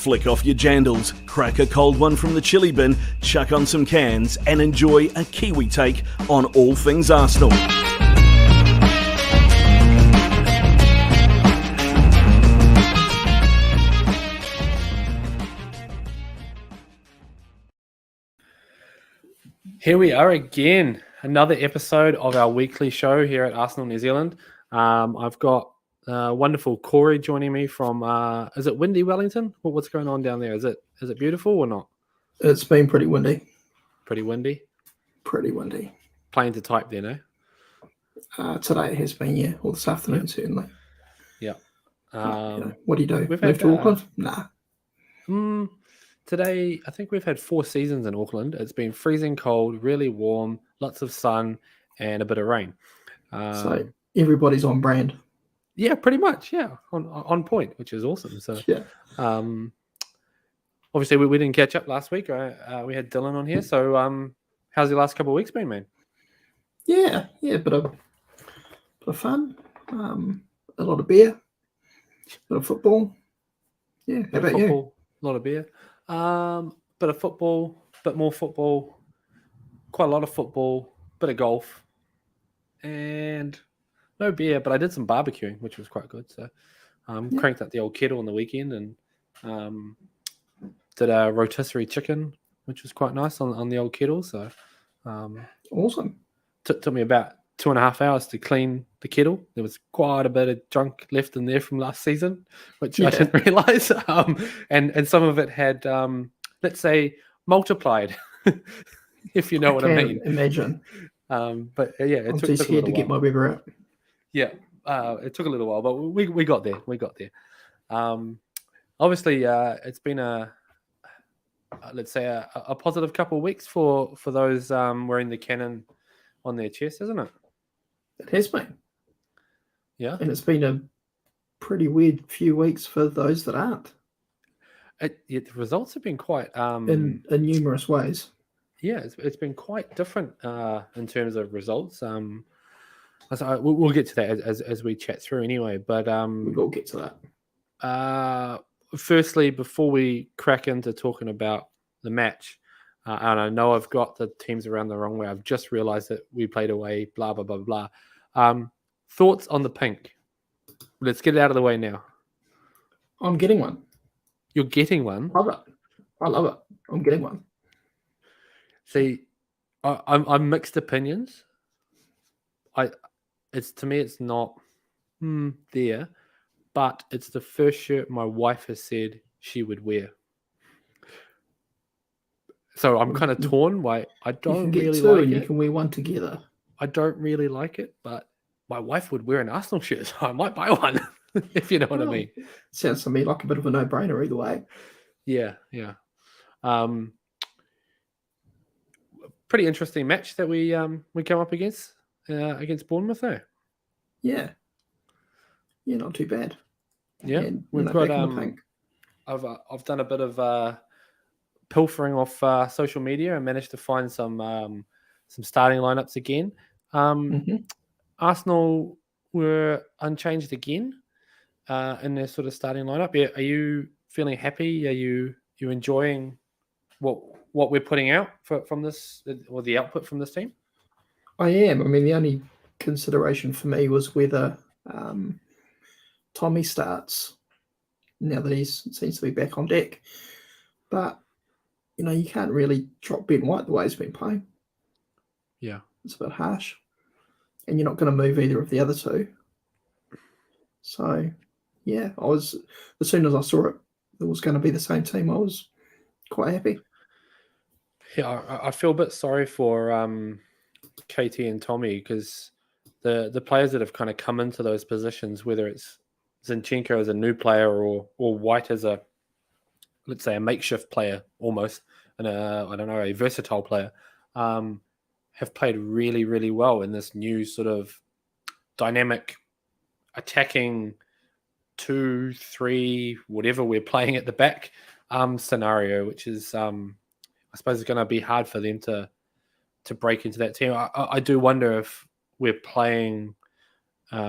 Flick off your jandals, crack a cold one from the chili bin, chuck on some cans, and enjoy a Kiwi take on all things Arsenal. Here we are again, another episode of our weekly show here at Arsenal New Zealand. I've got wonderful Corey joining me from, is it windy Wellington? What's going on down there? Is it beautiful or not? It's been pretty windy. Pretty windy? Pretty windy. Playing to type then, eh? Today it has been, yeah. Or this afternoon, certainly. Yeah. What do you do? Move to Auckland? Nah. Today, I think we've had 4 seasons in Auckland. It's been freezing cold, really warm, lots of sun, and a bit of rain. So everybody's on brand. Yeah, pretty much. Yeah, on point, which is awesome. So, yeah. Obviously, we didn't catch up last week. We had Dylan on here. So, how's your last couple of weeks been, man? Yeah, bit of fun. A lot of beer, bit of football. Yeah, how about you? A lot of beer. Bit of football, bit more football, quite a lot of football, bit of golf, and no beer, but I did some barbecuing, which was quite good. So cranked up the old kettle on the weekend and did a rotisserie chicken, which was quite nice on the old kettle. So awesome. Took me about 2.5 hours to clean the kettle. There was quite a bit of junk left in there from last season, which I didn't realise. And some of it had, let's say, multiplied, if you know what I mean. Imagine. But yeah, I'm too scared to get my beaver out. Yeah, it took a little while, but we got there. We got there. Obviously, it's been a positive couple of weeks for those wearing the cannon on their chest, isn't it? It has been. Yeah. And it's been a pretty weird few weeks for those that aren't. The results have been quite... in numerous ways. Yeah, it's been quite different in terms of results. We'll get to that as we chat through anyway. But we'll get to that. Firstly, before we crack into talking about the match, and I know I've got the teams around the wrong way. I've just realised that we played away, blah, blah, blah, blah. Thoughts on the pink? Let's get it out of the way now. I'm getting one. You're getting one? I love it. I'm getting one. See, I'm mixed opinions. To me, it's not there, but it's the first shirt my wife has said she would wear. So I'm kind of torn. I don't really like it. You can wear one together. I don't really like it, but my wife would wear an Arsenal shirt, so I might buy one, if you know what I mean. Sounds to me like a bit of a no-brainer either way. Yeah. Pretty interesting match that we come up against Bournemouth, though. Yeah, not too bad. Yeah, we've got. I've done a bit of pilfering off social media and managed to find some starting lineups again. Arsenal were unchanged again in their sort of starting lineup. Are you feeling happy? Are you enjoying what we're putting out from this, or the output from this team? I am. I mean, the only consideration for me was whether Tommy starts now that he seems to be back on deck. But you can't really drop Ben White the way he's been playing. Yeah. It's a bit harsh. And you're not going to move either of the other two. So, yeah, as soon as I saw it was going to be the same team, I was quite happy. Yeah, I feel a bit sorry for KT and Tommy, because the players that have kind of come into those positions, whether it's Zinchenko as a new player or White as a, let's say, a makeshift player almost, and a versatile player, have played really, really well in this new sort of dynamic attacking 2-3, whatever we're playing at the back scenario, which is, I suppose, it's going to be hard for them to break into that team. I do wonder if we're playing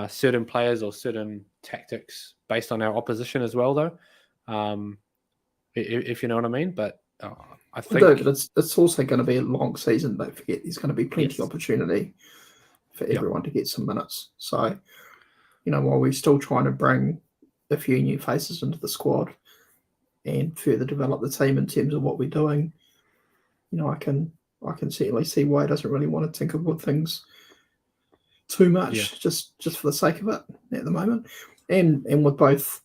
certain players or certain tactics based on our opposition as well, though. if you know what I mean. But I I think do, but it's also going to be a long season. Don't forget, there's going to be plenty Yes. of opportunity for Yep. everyone to get some minutes. So, while we're still trying to bring a few new faces into the squad and further develop the team in terms of what we're doing, I can certainly see why he doesn't really want to tinker with things too much, just for the sake of it at the moment. And with both,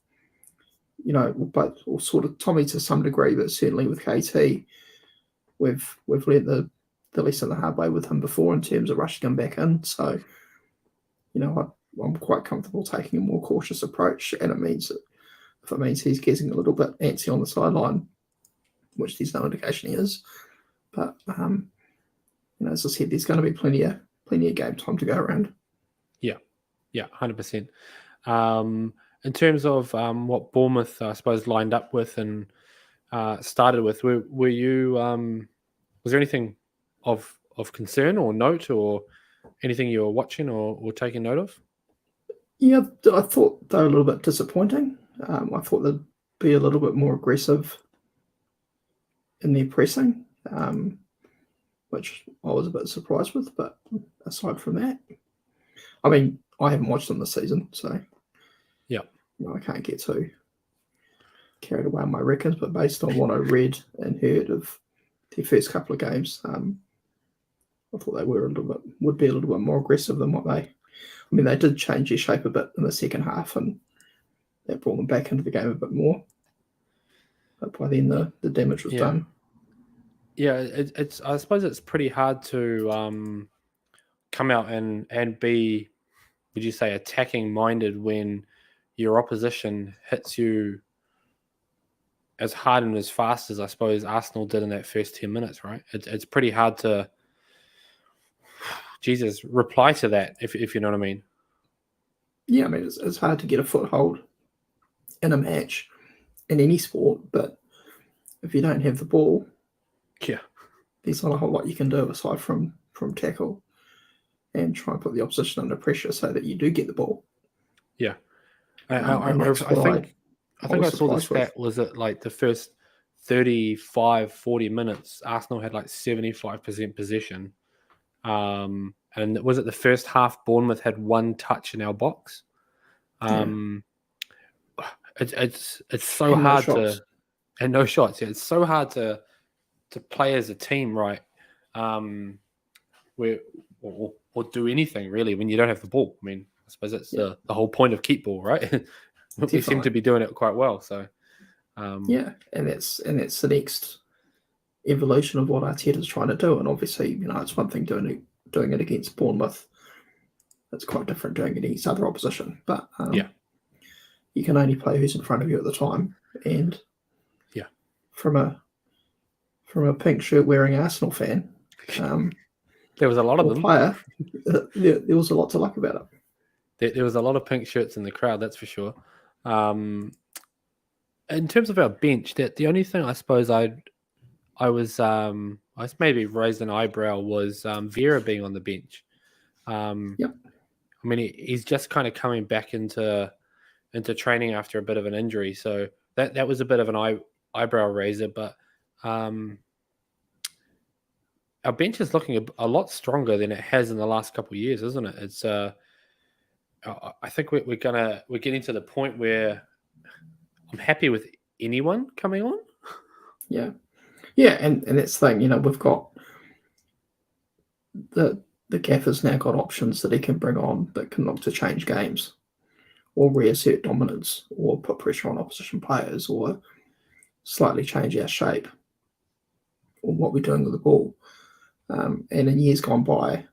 or sort of Tommy to some degree, but certainly with KT, we've learnt the lesson the hard way with him before in terms of rushing him back in. So, I'm quite comfortable taking a more cautious approach, and it means that if it means he's getting a little bit antsy on the sideline, which there's no indication he is, but as I said, there's going to be plenty of game time to go around. Yeah, 100%. In terms of what Bournemouth, I suppose, lined up with and started with, were you? Was there anything of concern or note, or anything you were watching or taking note of? Yeah, I thought they were a little bit disappointing. I thought they'd be a little bit more aggressive in their pressing, which I was a bit surprised with. But aside from that, I mean, I haven't watched them this season, so yeah, I can't get too carried away on my reckons. But based on what I read and heard of their first couple of games, I thought they would be a little bit more aggressive than what they. I mean, they did change their shape a bit in the second half, and that brought them back into the game a bit more. But by then, the damage was done. Yeah, it's. I suppose it's pretty hard to come out and be, would you say, attacking minded when your opposition hits you as hard and as fast as I suppose Arsenal did in that first 10 minutes, right? It's pretty hard to, reply to that, if you know what I mean. Yeah, I mean, it's hard to get a foothold in a match in any sport, but if you don't have the ball, there's not a whole lot you can do aside from tackle and try and put the opposition under pressure so that you do get the ball. Yeah. I think I saw the stat was that like the first 35-40 minutes, Arsenal had like 75% possession. And was it the first half, Bournemouth had one touch in our box? It's so and hard no and no shots. Yeah, it's so hard to play as a team, right? Or do anything really when you don't have the ball. I mean, I suppose that's the whole point of keep ball, right? We seem to be doing it quite well. So and that's the next evolution of what Arteta's trying to do. And obviously, it's one thing doing it against Bournemouth. It's quite different doing it against other opposition. But you can only play who's in front of you at the time. And from a pink shirt wearing Arsenal fan, there was a lot of them. Player, there was a lot to like about it. There was a lot of pink shirts in the crowd, that's for sure. In terms of our bench, the only thing I suppose I maybe raised an eyebrow was Vieira being on the bench. I mean, he's just kind of coming back into training after a bit of an injury, so that was a bit of an eyebrow raiser. But our bench is looking a lot stronger than it has in the last couple of years, isn't it? It's I think we're getting to the point where I'm happy with anyone coming on. Yeah, and that's the thing. We've got the gaffer's now got options that he can bring on that can look to change games, or reassert dominance, or put pressure on opposition players, or slightly change our shape, or what we're doing with the ball. And in years gone by,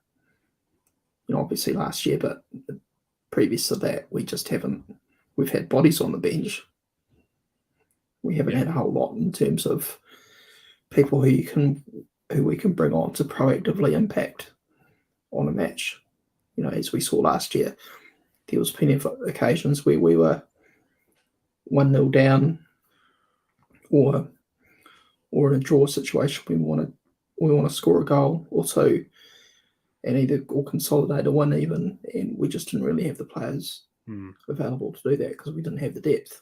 obviously last year, but previous to that, we've had bodies on the bench. We haven't had a whole lot in terms of people who we can bring on to proactively impact on a match. As we saw last year, there was plenty of occasions where we were 1-0 down, or in a draw situation, we want to score a goal or two, and either or consolidate a win even, and we just didn't really have the players available to do that because we didn't have the depth.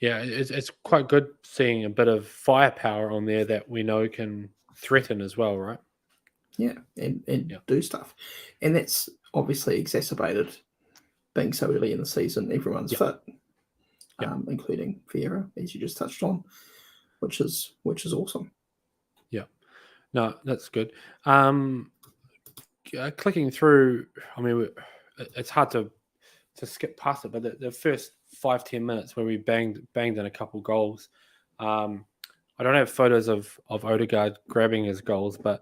Yeah, it's quite good seeing a bit of firepower on there that we know can threaten as well, right? Yeah, and Yeah. do stuff. And that's obviously exacerbated being so early in the season. Everyone's Yeah. fit, Yeah. including Vieira, as you just touched on, which is awesome. Yeah. No, that's good. Clicking through, I mean, it's hard to skip past it, but the first 5-10 minutes where we banged in a couple goals. I don't have photos of Odegaard grabbing his goals, but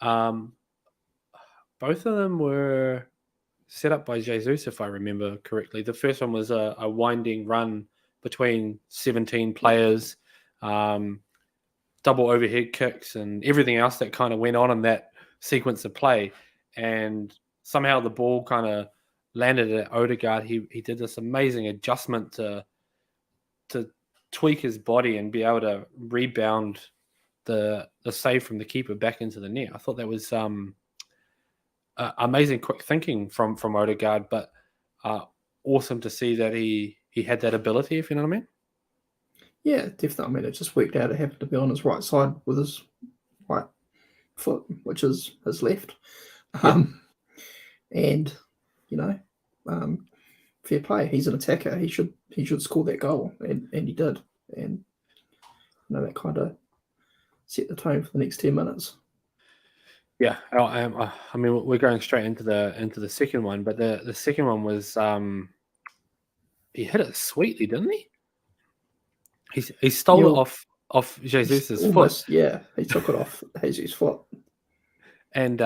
both of them were set up by Jesus, if I remember correctly. The first one was a winding run between 17 players, double overhead kicks, and everything else that kind of went on in that sequence of play. And somehow the ball kind of landed at Odegaard. He did this amazing adjustment to tweak his body and be able to rebound the save from the keeper back into the net. I thought that was amazing quick thinking from Odegaard, but awesome to see that he had that ability, if you know what I mean. Yeah, definitely. I mean, it just worked out. It happened to be on his right side with his right foot, which is his left. And fair play. He's an attacker. He should score that goal, and he did. And that kind of set the tone for the next 10 minutes. Yeah, I mean, we're going straight into the second one, but the second one was he hit it sweetly, didn't he? He stole it off Jesus's foot. Yeah, he took it off Jesus' foot, and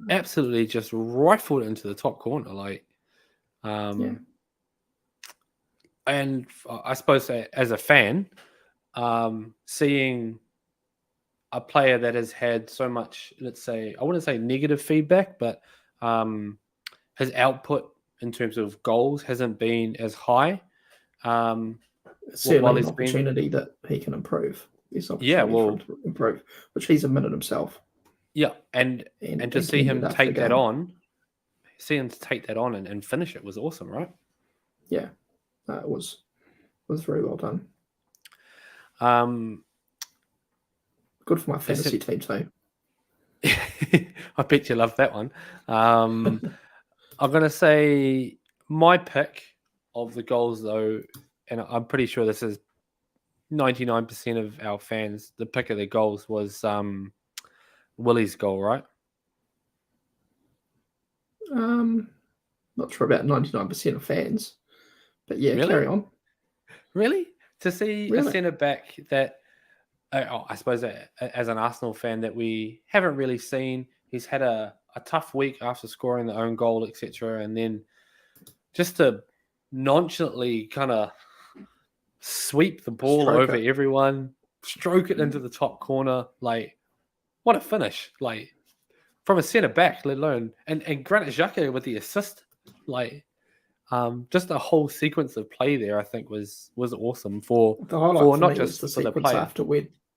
absolutely just rifled it into the top corner, like. And I suppose as a fan, seeing a player that has had so much, let's say, I wouldn't say negative feedback, but his output in terms of goals hasn't been as high. Certainly an opportunity that he can improve. There's opportunity for him to improve, which he's admitted himself. Yeah, and to see him take that on, and finish it was awesome, right? Yeah, it was very well done. Good for my fantasy team too. I bet you love that one. I'm going to say my pick of the goals, though, and I'm pretty sure this is 99% of our fans, the pick of their goals was Willie's goal, right? Not sure about 99% of fans, but yeah, really? Carry on. Really? To see a centre-back that, I suppose as an Arsenal fan, that we haven't really seen. He's had a tough week after scoring the own goal, etc. And then just to nonchalantly kind of sweep the ball over everyone, stroke it into the top corner. Like, what a finish. Like, from a centre-back, let alone. And Granit Xhaka with the assist. Like, just a whole sequence of play there, I think, was awesome for the highlight not just the for the sequence player. After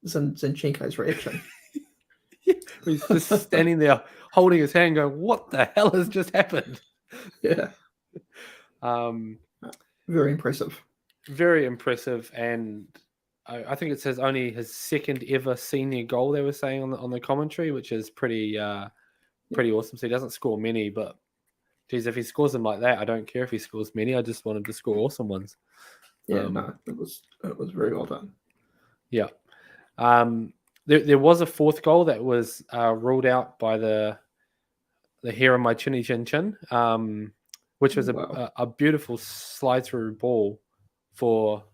Zinchenko's reaction. He's just standing there holding his hand going, what the hell has just happened? Yeah. Very impressive. Very impressive. And I think it says only his second ever senior goal, they were saying on the commentary, which is pretty awesome. So he doesn't score many, but geez, if he scores them like that, I don't care if he scores many. I just want him to score awesome ones. Yeah, it was very well done. Yeah. There was a fourth goal that was ruled out by the hair on my chinny chin chin, which was a beautiful slide through ball for,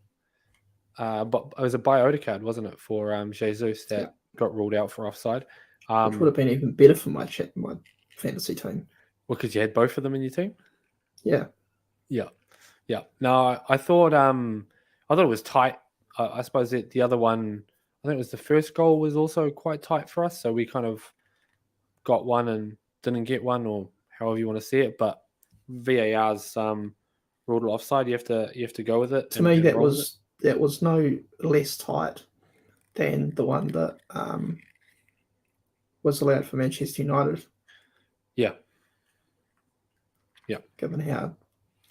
but it was a by Odegaard, wasn't it, for Jesus that got ruled out for offside. Which would have been even better for my fantasy team. Well, because you had both of them in your team. Yeah. No, I thought it was tight. I suppose the other one, I think it was the first goal, was also quite tight for us. So we kind of got one and didn't get one, or however you want to see it. But VAR's ruled it offside. You have to go with it. To me, that was no less tight than the one that was allowed for Manchester United. Yeah. Given how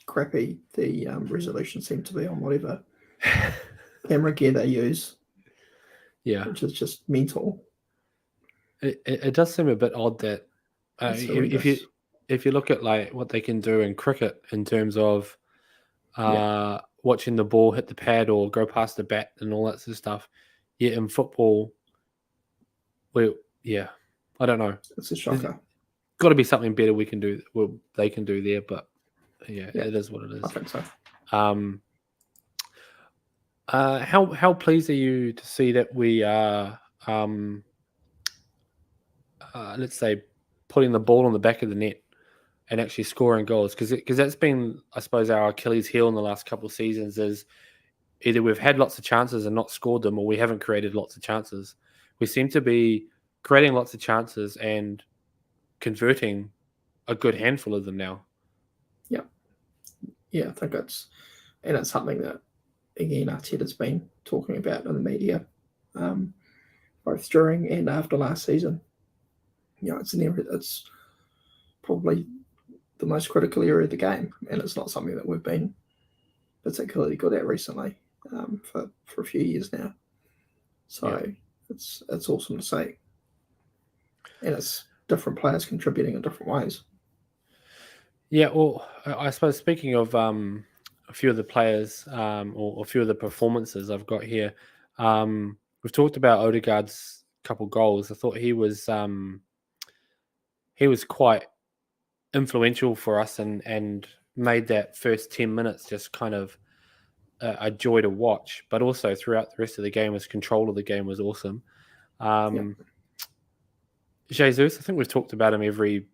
crappy the resolution seemed to be on whatever camera gear they use, Yeah, which is just mental. it does seem a bit odd that It's if you horrendous. look at like what they can do in cricket in terms of watching the ball hit the pad or go past the bat and all that sort of stuff, yet in football, I don't know. It's a There's shocker. got to be something better we can do. Well, they can do there, but yeah, Yeah. it is what it I is. think so. How pleased are you to see that we are, let's say, putting the ball on the back of the net and actually scoring goals? Because that's been, I suppose, our Achilles heel in the last couple of seasons. Is either we've had lots of chances and not scored them, or we haven't created lots of chances. We seem to be creating lots of chances and converting a good handful of them now. Yeah, I think it's something that again Arteta's been talking about in the media, both during and after last season. It's probably the most critical area of the game, and it's not something that we've been particularly good at recently, for a few years now. So it's awesome to see, and it's different players contributing in different ways. Yeah, well, I suppose speaking of a few of the players or a few of the performances I've got here, we've talked about Odegaard's couple goals. I thought he was quite influential for us and made that first 10 minutes just kind of a joy to watch. But also throughout the rest of the game, his control of the game was awesome. Jesus, I think we've talked about him every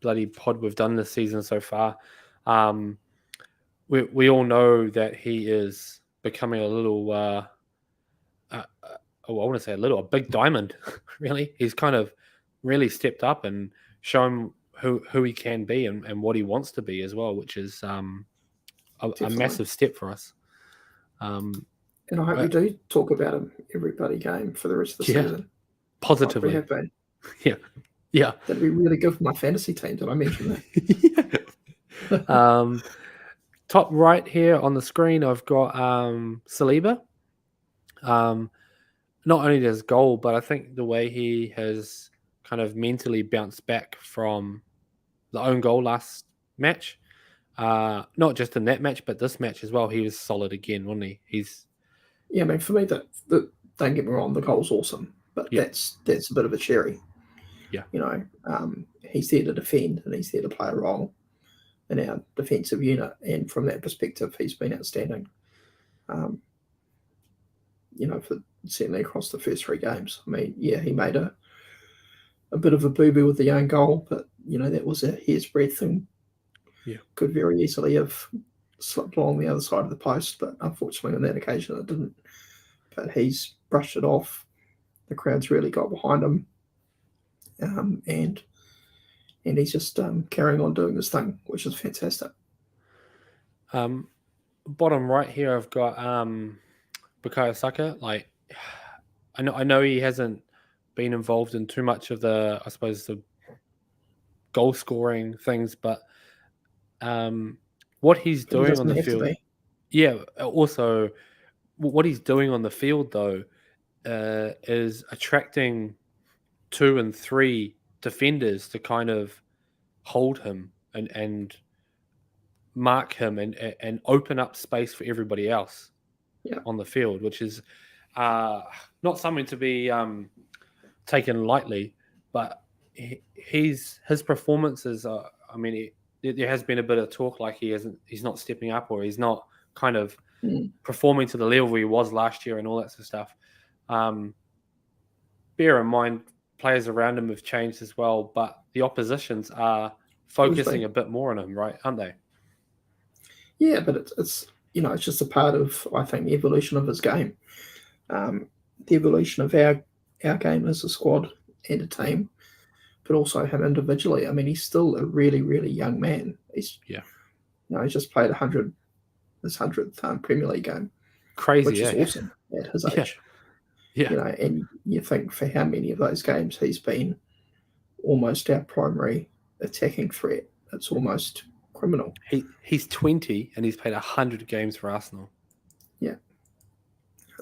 bloody pod we've done this season so far. We all know that he is becoming a little, I want to say a big diamond, really. He's kind of really stepped up and shown who he can be and what he wants to be as well, which is a massive step for us. And I hope we do talk about him every bloody game for the rest of the season. Positively. Like we have been. Yeah. That'd be really good for my fantasy team. Did I mention that? Top right here on the screen, I've got Saliba. Not only his goal, but I think the way he has kind of mentally bounced back from the own goal last match. Not just in that match, but this match as well. He was solid again, wasn't he? Yeah, I mean, for me, that don't get me wrong, the goal's awesome, but that's a bit of a cherry. Yeah. He's there to defend and he's there to play a role in our defensive unit. And from that perspective, he's been outstanding. For certainly across the first 3 games. I mean, he made a bit of a boo-boo with the own goal, but, that was a hair's breadth and could very easily have slipped along the other side of the post. But unfortunately, on that occasion, it didn't. But he's brushed it off. The crowd's really got behind him. And he's just carrying on doing this thing, which is fantastic. Bottom right here, I've got Bukayo Saka. Like, I know he hasn't been involved in too much of the goal scoring things, but what he's doing on the field, also what he's doing on the field though is attracting 2 and 3 defenders to kind of hold him and mark him and open up space for everybody else on the field, which is not something to be taken lightly. But his performances are, there has been a bit of talk like he's not stepping up or he's not kind of performing to the level he was last year and all that sort of stuff. Bear in mind, players around him have changed as well, but the oppositions are focusing a bit more on him, right? Aren't they? Yeah, but it's it's just a part of, I think, the evolution of his game, the evolution of our game as a squad and a team, but also him individually. I mean, he's still a really, really young man. He's he's just played his 100th Premier League game, crazy, which is awesome at his age. And you think for how many of those games he's been almost our primary attacking threat. It's almost criminal. He's 20 and he's played 100 games for Arsenal.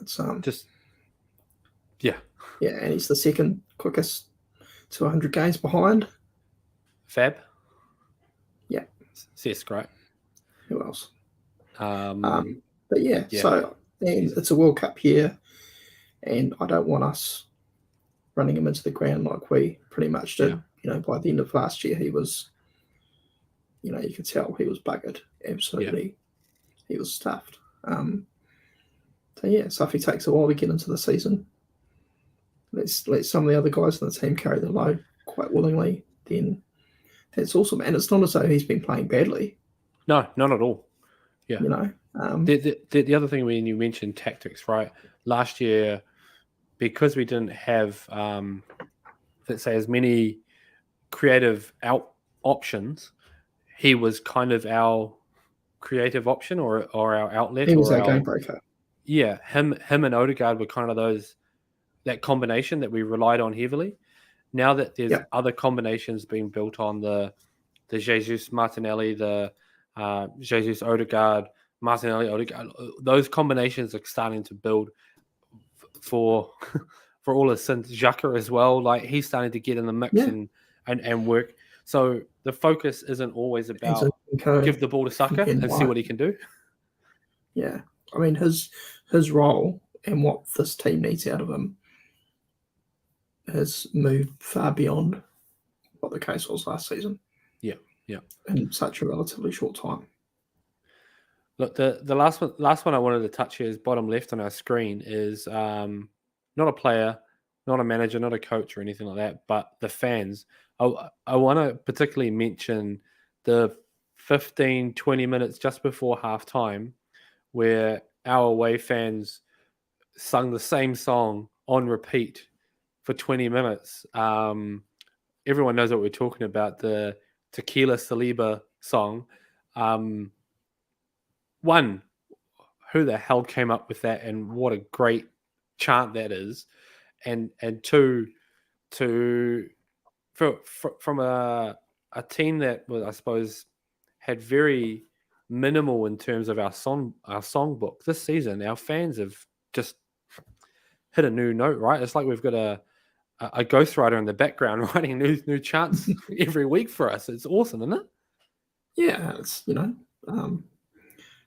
It's Just yeah, and he's the second quickest to 100 games behind. Fab. Yeah. Yes, great. Who else? But yeah. So and it's a World Cup year, and I don't want us running him into the ground like we pretty much did. By the end of last year, he was, you could tell he was buggered. Absolutely, he was stuffed. So if he takes a while to get into the season, let's let some of the other guys in the team carry the load quite willingly. Then that's awesome. And it's not as though he's been playing badly. No, not at all. Yeah. The other thing when you mentioned tactics, right? Last year, because we didn't have, let's say, as many creative options, he was kind of our creative option or our outlet. He was our game breaker. Yeah, him and Odegaard were kind of that combination that we relied on heavily. Now that there's other combinations being built on the Jesus Martinelli, the Jesus Odegaard, Martinelli Odegaard, those combinations are starting to build for all of since Xhaka as well. Like he's starting to get in the mix and work. So the focus isn't always about give the ball to Saka and see what he can do. Yeah, I mean his role and what this team needs out of him has moved far beyond what the case was last season. Yeah, in such a relatively short time. Look, the last one I wanted to touch here is bottom left on our screen is not a player, not a manager, not a coach or anything like that, but the fans. I want to particularly mention the 15, 20 minutes just before halftime where our away fans sung the same song on repeat for 20 minutes. Everyone knows what we're talking about, the Tequila Saliba song. One, who the hell came up with that and what a great chant that is. And two, from a team that was, I suppose, had very minimal in terms of our songbook this season, our fans have just hit a new note, right? It's like we've got a ghostwriter in the background writing new chants every week for us. It's awesome, isn't it? Yeah, it's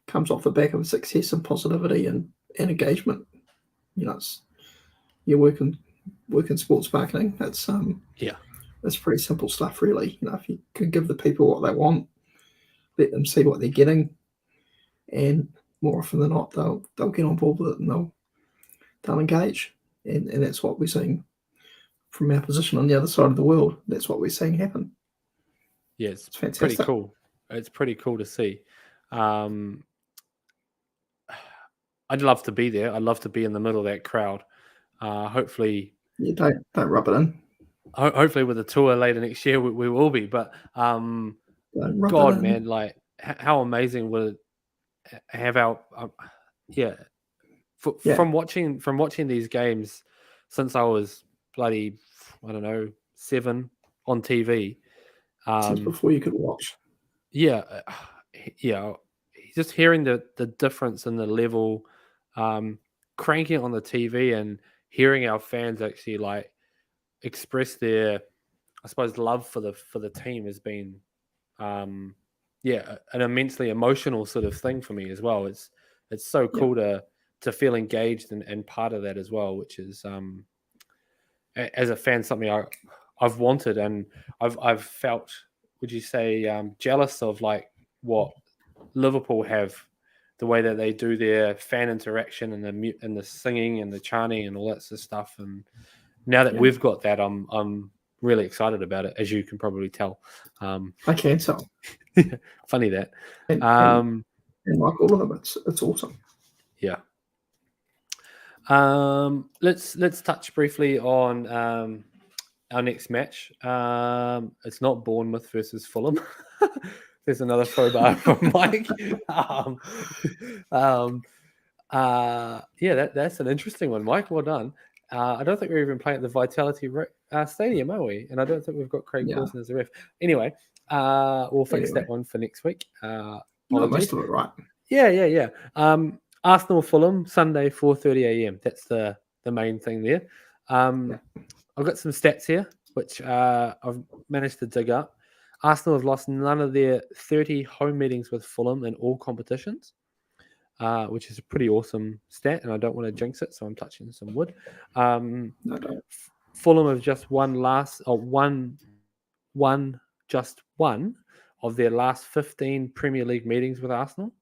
comes off the back of success and positivity and engagement. It's you're working sports marketing. It's it's pretty simple stuff, really. If you can give the people what they want, let them see what they're getting, and more often than not, they'll get on board with it and they'll engage, and that's what we're seeing from our position on the other side of the world. That's what we're seeing happen. Yeah, it's fantastic. Pretty cool. It's pretty cool to see. I'd love to be there. I'd love to be in the middle of that crowd. Hopefully, don't rub it in. Hopefully, with the tour later next year, we will be. But God, man, like how amazing would it have our from watching these games since I was bloody 7 on TV. Since before you could watch. Yeah. Just hearing the difference in the level, cranking it on the TV and hearing our fans actually like express their, I suppose, love for the team has been, an immensely emotional sort of thing for me as well. It's so cool to feel engaged and part of that as well, which is, as a fan, something I've wanted and I've felt, would you say, jealous of like what Liverpool have, the way that they do their fan interaction and the singing and the chanting and all that sort of stuff. And now that we've got that, I'm really excited about it, as you can probably tell. I can tell. Funny that. And like all of them, it's awesome. Yeah. Let's touch briefly on our next match. It's not Bournemouth versus Fulham. There's another faux bar from Mike. That's an interesting one, Mike. Well done. I don't think we're even playing at the Vitality Stadium, are we? And I don't think we've got Craig Dawson as a ref. Anyway, we'll fix that one for next week. Most of it right. Yeah. Arsenal Fulham Sunday 4:30 a.m. That's the main thing there. I've got some stats here which I've managed to dig up. Arsenal have lost none of their 30 home meetings with Fulham in all competitions, which is a pretty awesome stat, and I don't want to jinx it, so I'm touching some wood. No, don't. Fulham have just won just one of their last 15 Premier League meetings with Arsenal,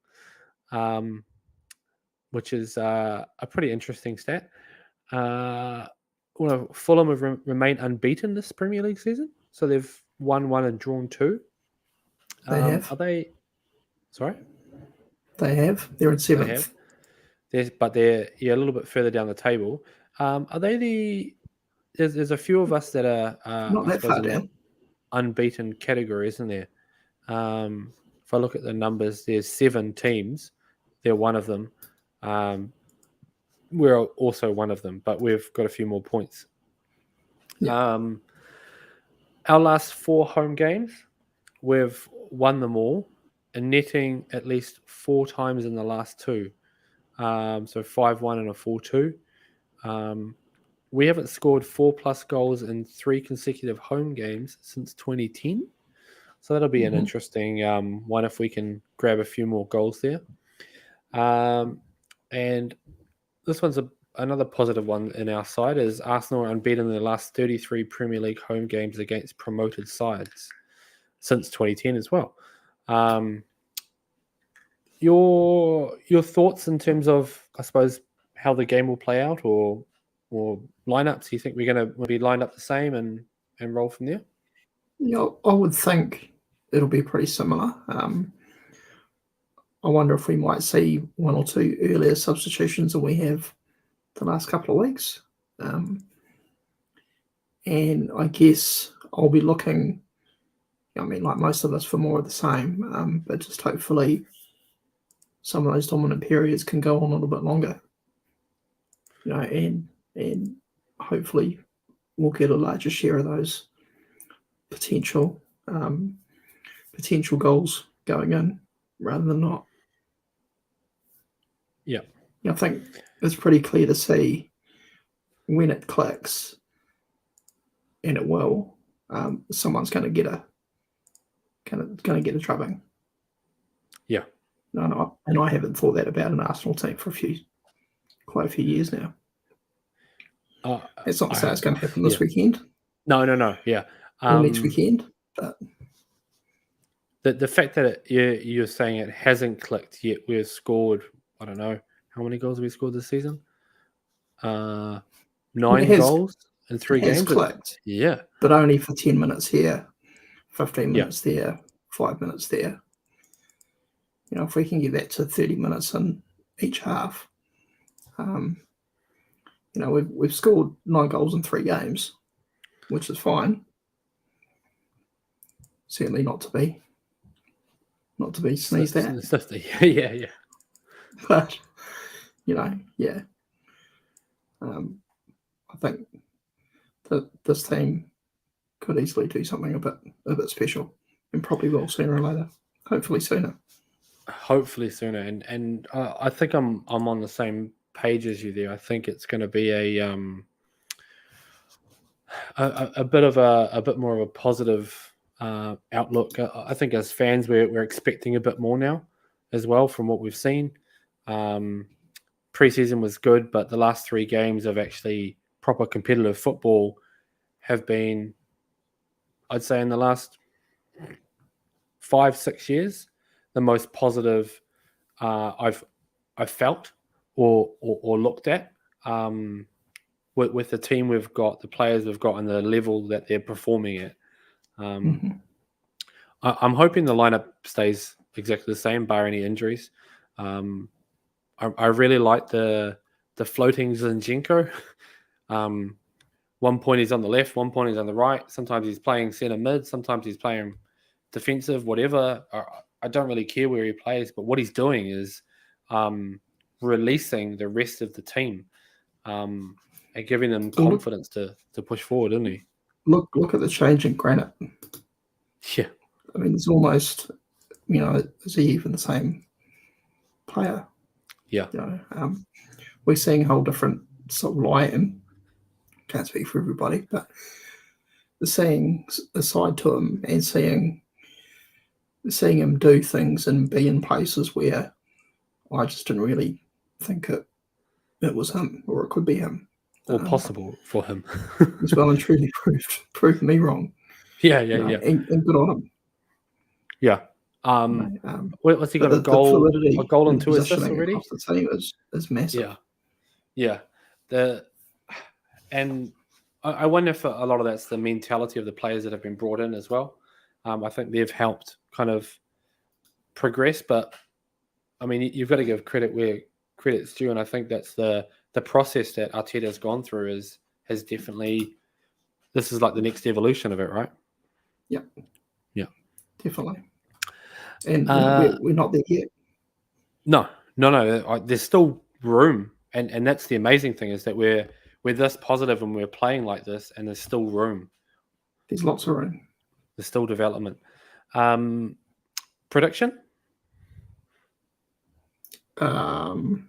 which is a pretty interesting stat. Fulham have remained unbeaten this Premier League season, so they've won 1 and drawn 2. They have. Are they? Sorry, They have. They're in seventh. But they're a little bit further down the table. Are they the? There's a few of us that are Not that far down. Unbeaten category, isn't there? If I look at the numbers, there's 7 teams. They're one of them. We're also one of them, but we've got a few more points. Yeah. Our last 4 home games, we've won them all and netting at least 4 times in the last 2. So 5-1 and a 4-2. We haven't scored 4+ goals in 3 consecutive home games since 2010. So that'll be an interesting one if we can grab a few more goals there. And this one's another positive one in our side is Arsenal are unbeaten in the last 33 Premier League home games against promoted sides since 2010 as well. Your thoughts in terms of, I suppose, how the game will play out or lineups? You think we're going to be lined up the same and roll from there? Yeah, I would think it'll be pretty similar. I wonder if we might see 1 or 2 earlier substitutions than we have the last couple of weeks. And I guess I'll be looking, like most of us, for more of the same, but just hopefully some of those dominant periods can go on a little bit longer. And hopefully we'll get a larger share of those potential goals going in rather than not. Yeah. I think it's pretty clear to see when it clicks, and it will. Someone's going to get a drubbing. Yeah. No, and I haven't thought that about an Arsenal team for quite a few years now. It's not to say it's going to happen this weekend. No. Yeah. Or next weekend, but the fact that you're saying it hasn't clicked yet. We've scored, I don't know, how many goals have we scored this season? 9 goals in 3 games. Clicked. Yeah. But only for 10 minutes here, 15 minutes there, 5 minutes there. If we can get that to 30 minutes in each half, we've scored 9 goals in 3 games, which is fine. Certainly not to be sneezed at. Yeah. But yeah. I think that this team could easily do something a bit special, and probably will sooner or later. Hopefully sooner. And I think I'm on the same page as you there. I think it's going to be a bit more of a positive outlook. I think as fans we're expecting a bit more now as well from what we've seen. Preseason was good, but the last 3 games of actually proper competitive football have been, I'd say, in the last 5-6 years, the most positive I've felt or looked at with the team we've got, the players we've got, and the level that they're performing at. I'm hoping the lineup stays exactly the same, bar any injuries. I really like the floating Zinchenko. 1 point he's on the left, 1 point he's on the right. Sometimes he's playing centre mid, sometimes he's playing defensive, whatever. I don't really care where he plays, but what he's doing is releasing the rest of the team and giving them confidence to push forward, isn't he? Look at the change in Granit. Yeah. I mean, it's almost, is he even the same player? Yeah. We're seeing a whole different sort of light, and can't speak for everybody, but seeing a side to him and seeing him do things and be in places where I just didn't really think it was him, or it could be him. Or possible for him. He's well and truly proved me wrong. Yeah. And good on him. Yeah. What's he got? A goal and 2 assists already? Across the team is massive. Yeah. And I wonder if a lot of that's the mentality of the players that have been brought in as well. I think they've helped kind of progress, but I mean, you've got to give credit where credit's due, and I think that's the process that Arteta's gone through has definitely. This is like the next evolution of it, right? Yeah, definitely. And we're not there yet. No. There's still room, and that's the amazing thing is that we're this positive and we're playing like this, and there's still room. There's lots of room. There's still development. Prediction? 5-1.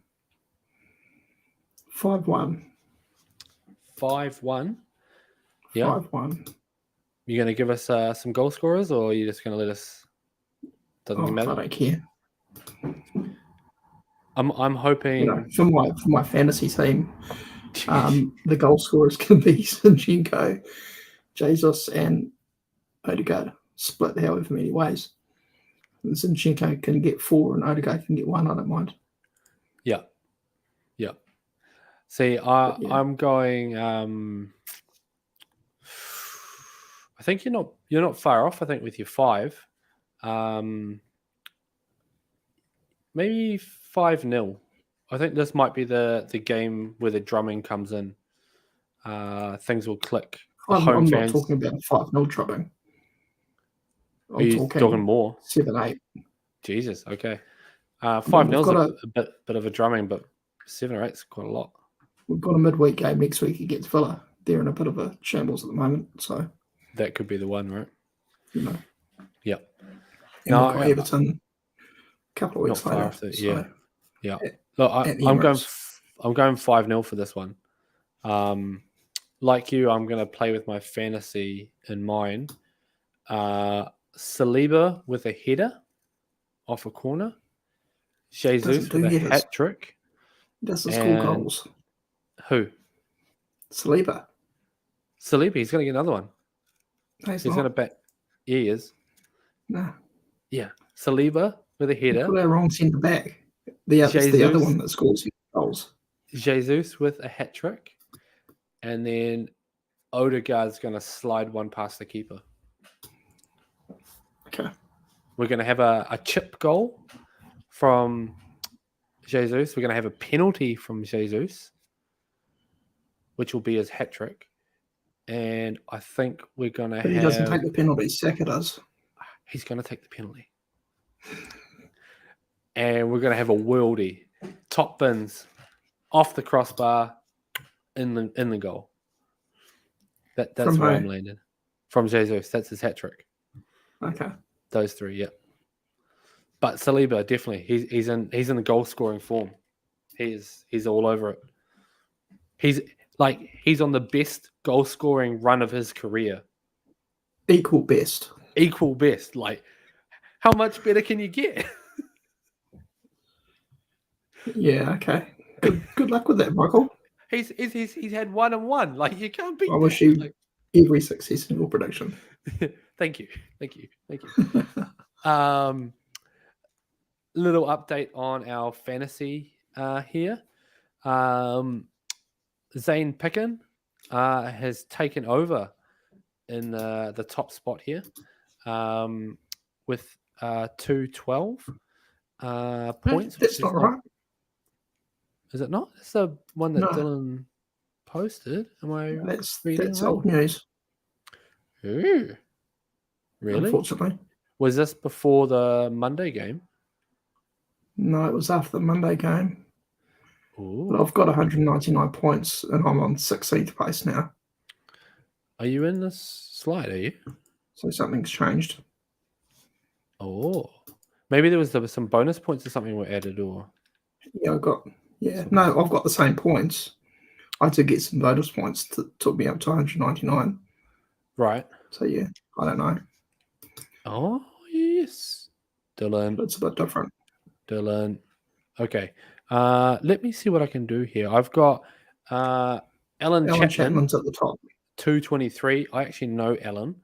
5-1. Yeah. 5-1. You're going to give us some goal scorers, or are you just going to let us? Doesn't matter. I don't care. I'm hoping for my fantasy team, the goal scorers can be Zinchenko, Jesus, and Odegaard, split however many ways. Zinchenko can get 4 and Odegaard can get 1. I don't mind. Yeah. See, I'm going. I think you're not far off. I think with your 5, maybe 5-0. I think this might be the game where the drumming comes in. Things will click. I'm not talking about 5-0 drumming. Are you talking more? 7-8. Jesus. Okay. 5-0 is a bit of a drumming, but 7 or 8 is quite a lot. We've got a midweek game next week against Villa. They're in a bit of a shambles at the moment, so that could be the one, right? Yeah. And no, Everton a couple of weeks later. After, so, yeah. Look, I'm going 5-0 for this one. Like you, I'm going to play with my fantasy in mind. Saliba with a header off a corner. Jesus with a hat trick. Doesn't score goals. Who? Saliba, he's going to get another one. No, he's going to bet. Yeah, he is. No. Yeah. Saliba with a header. Put our wrong centre back. The other one that scores goals. Jesus with a hat trick. And then Odegaard's going to slide one past the keeper. Okay. We're going to have a chip goal from Jesus. We're going to have a penalty from Jesus, which will be his hat trick. And I think we're going to have... He doesn't take the penalty. Saka does. He's going to take the penalty. And we're going to have a worldie. Top bins off the crossbar in the goal. That's where I'm landing. From Jesus. That's his hat trick. Okay. Those 3, yeah. But Saliba, definitely. He's in the goal scoring form. He's all over it. He's on the best goal scoring run of his career. Equal best. Like, how much better can you get? Yeah, okay. Good luck with that, Michael. He's had 1 and 1. Like, you can't beat. I wish you every success in your prediction. Thank you. Little update on our fantasy here. Zane Picken has taken over in the top spot here with 212 points. That's not right. Is it not? It's the one that No. Dylan posted. Am I reading That's right? old news. Ooh. Really? Unfortunately. Was this before the Monday game? No, it was after the Monday game. Ooh. But I've got 199 points and I'm on 16th place now. Are you in this slide, are you? So something's changed. Oh. Maybe there was some bonus points or something were added, or... Yeah, I've got the same points. I had to get some bonus points that took me up to 199. Right. So yeah, I don't know. Oh, yes. Dylan. It's a bit different. Okay. Let me see what I can do here. I've got Alan Alan Chapman, Chapman's at the top. 223. I actually know Alan.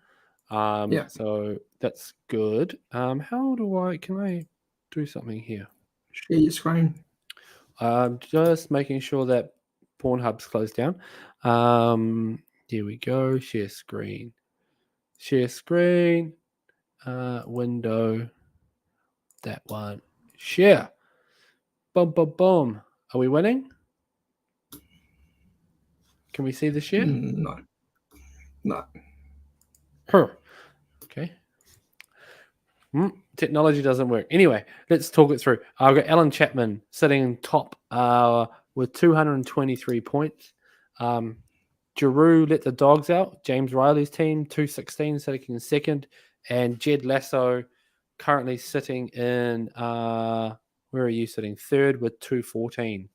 Yeah. So that's good. Can I do something here? Share your screen. Just making sure that Pornhub's closed down. Here we go. Share screen. Window. That one. Share. Boom, boom, boom. Are we winning? Can we see the share? No. Okay. Technology doesn't work. Anyway, let's talk it through. I've got Alan Chapman sitting top with 223 points. Giroux let the dogs out. James Riley's team, 216, sitting in second. And Jed Lasso currently sitting in, where are you sitting? Third with 214.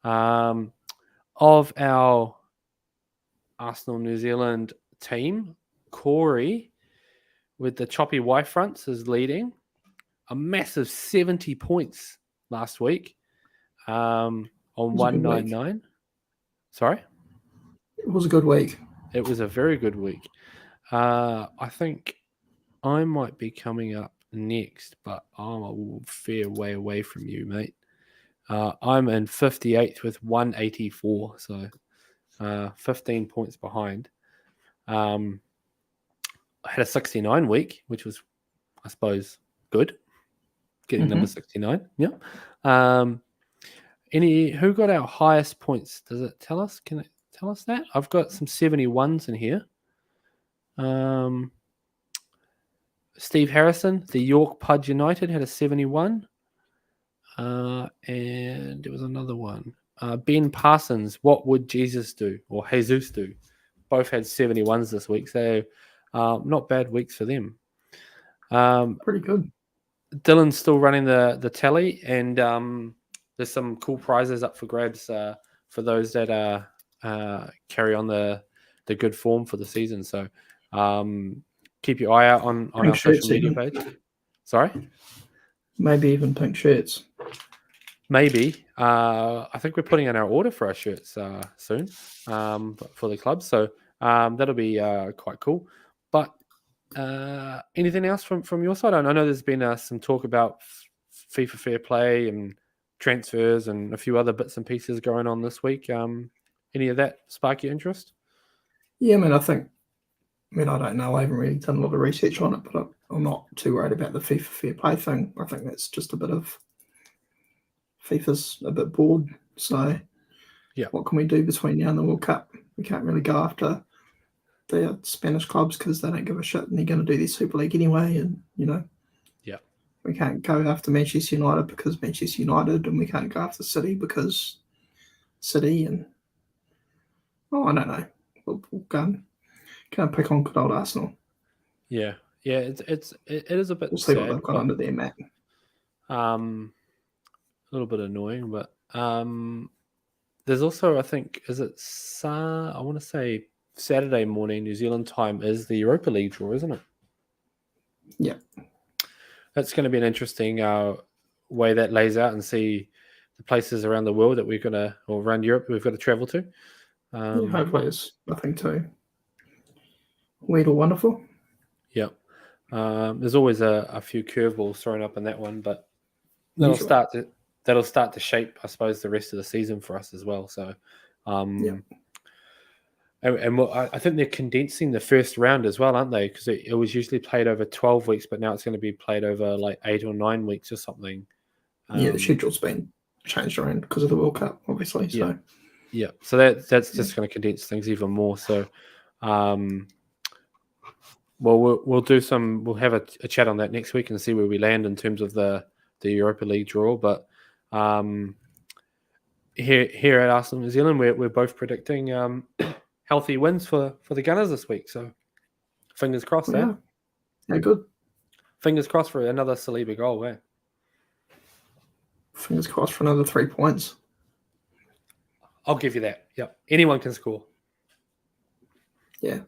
Of our Arsenal New Zealand team, Corey, with the choppy Y fronts, is leading. A massive 70 points last week on 199. Sorry? It was a good week. It was a very good week. I think I might be coming up next, but I'm a fair way away from you, mate. I'm in 58th with 184, so 15 points behind. I had a 69 week, which was, I suppose, good. Getting number 69. Yeah. Who got our highest points? Does it tell us? Can it tell us that? I've got some 71s in here. Steve Harrison, the York Pud United, had a 71. And there was another one. Ben Parsons, What Would Jesus Do? Or Jesus Do? Both had 71s this week. So not bad weeks for them. Pretty good. Dylan's still running the tally, and there's some cool prizes up for grabs for those that carry on the good form for the season. So keep your eye out on our social media page. Sorry? Maybe even pink shirts. Maybe. I think we're putting in our order for our shirts soon for the club. So that'll be quite cool. But anything else from your side? I know there's been some talk about FIFA Fair Play and transfers and a few other bits and pieces going on this week. Any of that spark your interest? Yeah, I don't know. I haven't really done a lot of research on it, but I'm not too worried about the FIFA Fair Play thing. I think that's just a bit of FIFA's a bit bored. So yeah, what can we do between now and the World Cup? We can't really go after the Spanish clubs because they don't give a shit and they're going to do their Super League anyway. And, yeah, we can't go after Manchester United because Manchester United, and we can't go after City because City, and I don't know. We'll go and pick on good old Arsenal. Yeah. It is a bit. We'll see sad, what they've got under their mat. A little bit annoying, but there's also, I think, I want to say Saturday morning New Zealand time is the Europa League draw, isn't it? Yeah. That's going to be an interesting way that lays out, and see the places around the world that or around Europe we've got to travel to. Hopefully it's nothing too weird or wonderful. Yeah. There's always a few curveballs thrown up in that one, but that'll start to shape, I suppose, the rest of the season for us as well. So, and I think they're condensing the first round as well, aren't they? Because it was usually played over 12 weeks, but now it's going to be played over like 8 or 9 weeks or something. The schedule's been changed around because of the World Cup, obviously. So yeah. So that's just going to condense things even more. So, we'll have a chat on that next week and see where we land in terms of the Europa League draw. But here at Arsenal New Zealand, we're both predicting healthy wins for the Gunners this week. So fingers crossed. Yeah, good. Fingers crossed for another Saliba goal. fingers crossed for another 3 points. I'll give you that. Yep. Anyone can score. Yeah.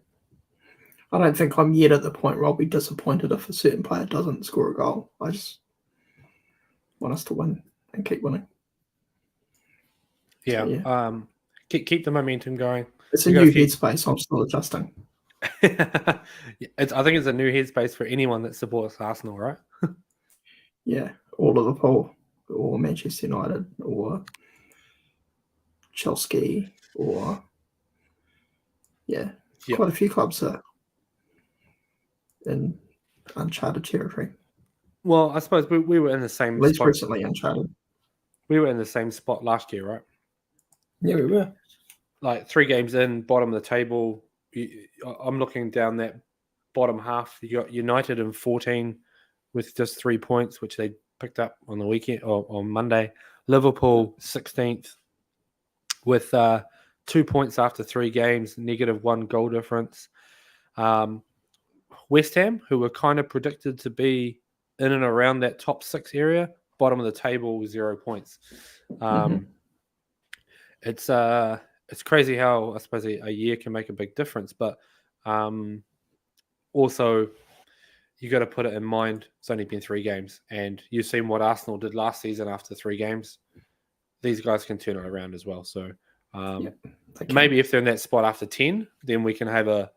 I don't think I'm yet at the point where I'll be disappointed if a certain player doesn't score a goal. I just want us to win and keep winning. Yeah. So, yeah. Keep the momentum going. It's a new headspace. I'm still adjusting. I think it's a new headspace for anyone that supports Arsenal, right? Yeah. Or Liverpool or Manchester United or Chelsea or quite a few clubs are in uncharted territory. Well, I suppose we were in the same At least spot. recently uncharted. We were in the same spot last year, right? Yeah, we were. Like 3 games in, bottom of the table. I'm looking down that bottom half. You got United in 14 with just 3 points, which they picked up on the weekend or on Monday. Liverpool 16th with 2 points after 3 games, -1 goal difference. West Ham, who were kind of predicted to be in and around that top 6 area, bottom of the table, 0 points. It's crazy how I suppose a year can make a big difference, but also you got to put it in mind. It's only been 3 games, and you've seen what Arsenal did last season after 3 games. These guys can turn it around as well. So maybe if they're in that spot after 10, then we can have a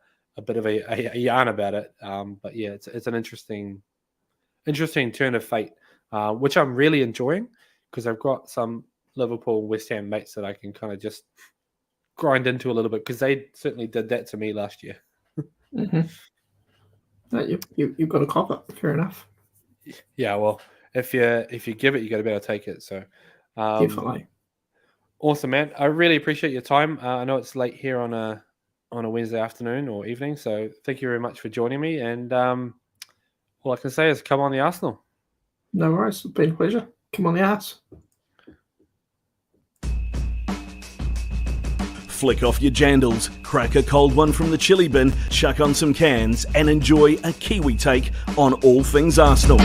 bit of a yarn about it. But yeah, it's an interesting turn of fate, which I'm really enjoying because I've got some Liverpool, West Ham mates that I can kind of just grind into a little bit because they certainly did that to me last year. No, you've got a cop up. Fair enough. Yeah, well, if you give it, you got to be able to take it. So Definitely. Awesome, man. I really appreciate your time. I know it's late here on a Wednesday afternoon or evening, so thank you very much for joining me. And all I can say is come on the Arsenal. No worries. It's been a pleasure. Come on the arse. Flick off your jandals, crack a cold one from the chili bin, chuck on some cans, and enjoy a Kiwi take on all things Arsenal.